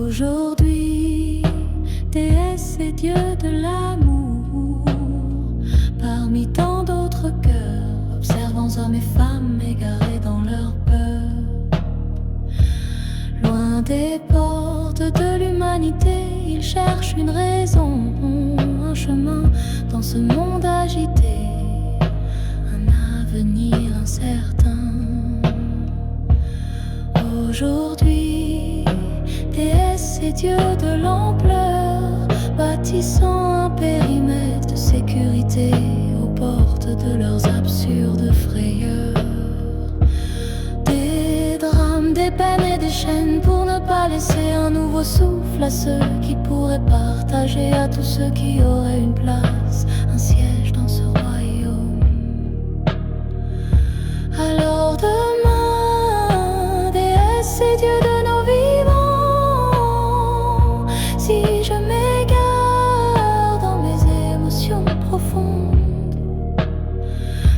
Aujourd'hui, déesse et dieu de l'amour, parmi tant d'autres cœurs, observant hommes et femmes égarés dans leur peur. Loin des portes de l'humanité, ils cherchent une raison, un chemin dans ce monde agité, un avenir incertain. Aujourd'hui, déesse et dieu de l'ampleur, bâtissant un périmètre de sécurité aux portes de leurs absurdes frayeurs. Des drames, des peines et des chaînes pour ne pas laisser un nouveau souffle à ceux qui pourraient partager, à tous ceux qui auraient une place, un siège dans ce royaume. Alors demain, déesse et dieu de nos vivants, si je m'égare dans mes émotions profondes,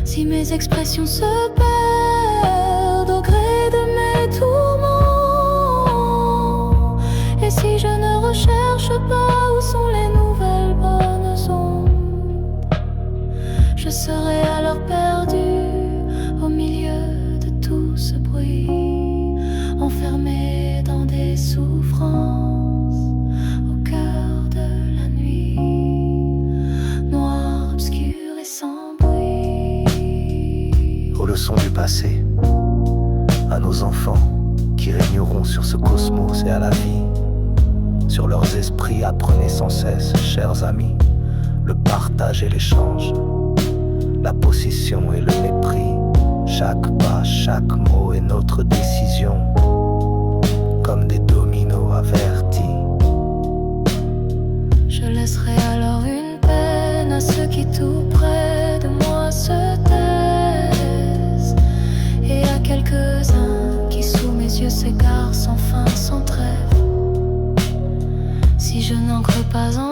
si mes expressions se perdent au gré de mes tourments, et si je ne recherche pas où sont les nouvelles bonnes ondes, je serai alors perdu au milieu de tout ce bruit, enfermé dans des souffrances au cœur de la nuit, noir, obscur et sans bruit. Aux leçons du passé, à nos enfants qui régneront sur ce cosmos et à la vie, sur leurs esprits apprenez sans cesse, chers amis, le partage et l'échange, la possession et le mépris. Chaque pas, chaque mot est notre décision, comme des dominos avertis. Je laisserai alors une peine à ceux qui tout près de moi se taisent, et à quelques-uns qui sous mes yeux s'égarent sans fin, sans trêve. Si je n'ancre pas en